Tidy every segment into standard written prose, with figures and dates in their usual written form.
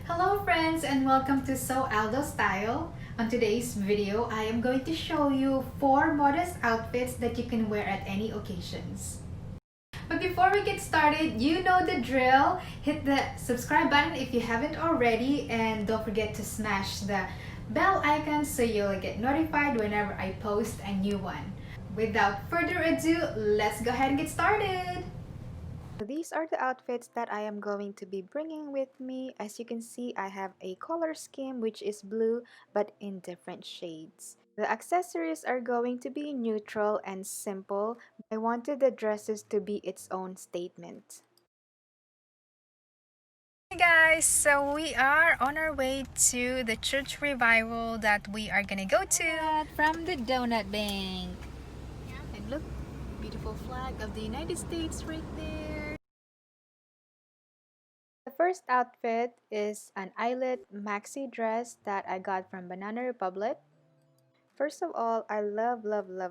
Hello friends and welcome to So Aldo Style. On today's video, I am going to show you 4 modest outfits that you can wear at any occasions. But before we get started, you know the drill. Hit the subscribe button if you haven't already, and don't forget to smash the bell icon so you'll get notified whenever I post a new one. Without further ado, let's go ahead and get started. So these are the outfits that I am going to be bringing with me. As you can see, I have a color scheme which is blue but in different shades. The accessories are going to be neutral and simple. I wanted the dresses to be its own statement. Hey guys, so we are on our way to the church revival that we are gonna go to from the Donut Bank. And look, beautiful flag of the United States right there. The first outfit is an eyelet maxi dress that I got from Banana Republic. First of all, I love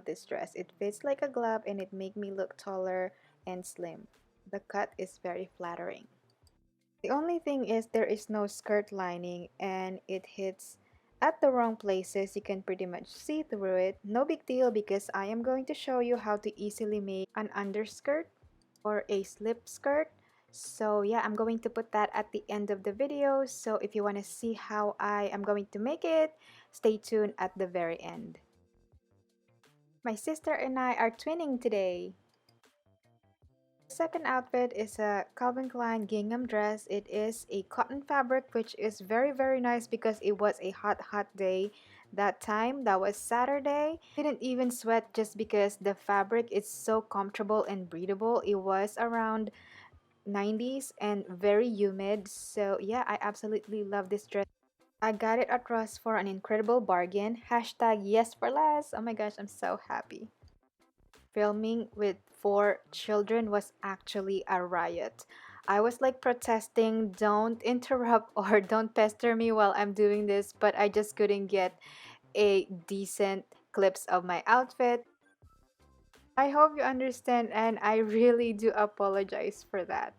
this dress. It fits like a glove and it makes me look taller and slim. The cut is very flattering. The only thing is there is no skirt lining and it hits at the wrong places. You can pretty much see through it. No big deal because I am going to show you how to easily make an underskirt or a slip skirt. So yeah, I'm going to put that at the end of the video. So if you want to see how I am going to make it, stay tuned at the very end. My sister and I are twinning today. The second outfit is a Calvin Klein gingham dress. It is a cotton fabric which is very nice because it was a hot day that time. That was Saturday. Didn't even sweat just because the fabric is so comfortable and breathable. It was around 90s and very humid. So yeah, I absolutely love this dress. I got it at Ross for an incredible bargain. Hashtag yes for less. Oh my gosh, I'm so happy. Filming with 4 children was actually a riot. I was like protesting, don't interrupt or don't pester me while I'm doing this, but I just couldn't get a decent clips of my outfit. I hope you understand and I really do apologize for that.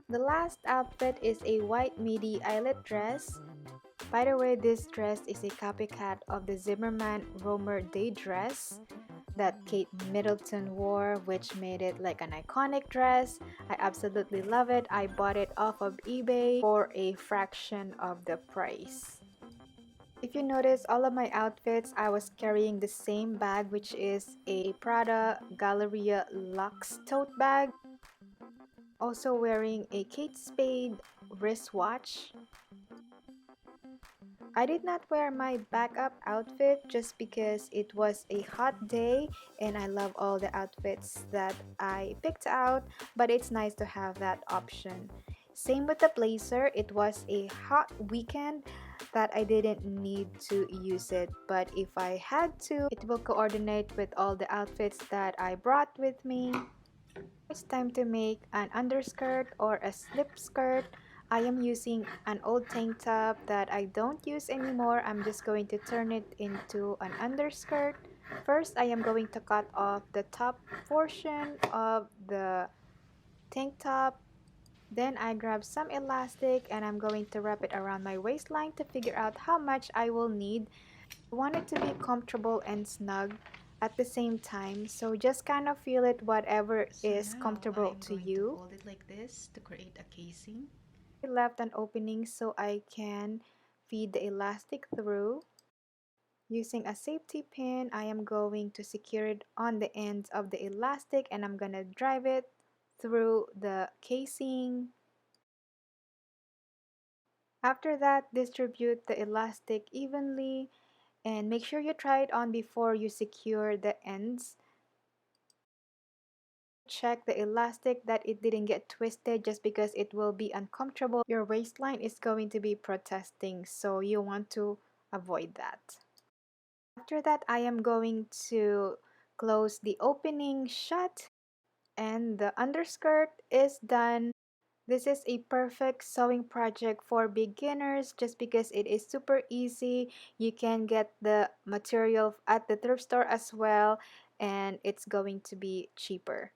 The last outfit is a white midi eyelet dress. By the way, this dress is a copycat of the Zimmerman Romer Day dress that Kate Middleton wore, which made it like an iconic dress. I absolutely love it. I bought it off of eBay for a fraction of the price. If you notice, all of my outfits, I was carrying the same bag, which is a Prada Galleria Luxe tote bag. Also wearing a Kate Spade wristwatch. I did not wear my backup outfit just because it was a hot day and I love all the outfits that I picked out, but it's nice to have that option. Same with the blazer. It was a hot weekend that I didn't need to use it, but if I had to, it will coordinate with all the outfits that I brought with me. It's time to make an underskirt or a slip skirt. I am using an old tank top that I don't use anymore. I'm just going to turn it into an underskirt. First, I am going to cut off the top portion of the tank top. Then I grab some elastic and I'm going to wrap it around my waistline to figure out how much I will need. I want it to be comfortable and snug at the same time, so just kind of feel it whatever is comfortable to you. Hold it like this to create a casing. I left an opening so I can feed the elastic through. Using a safety pin, I am going to secure it on the ends of the elastic and I'm gonna drive it through the casing. After that, distribute the elastic evenly and make sure you try it on before you secure the ends. Check the elastic that it didn't get twisted just because it will be uncomfortable. Your waistline is going to be protesting, so you want to avoid that. After that, I am going to close the opening shut and the underskirt is done. This is a perfect sewing project for beginners just because it is super easy. You can get the material at the thrift store as well and it's going to be cheaper.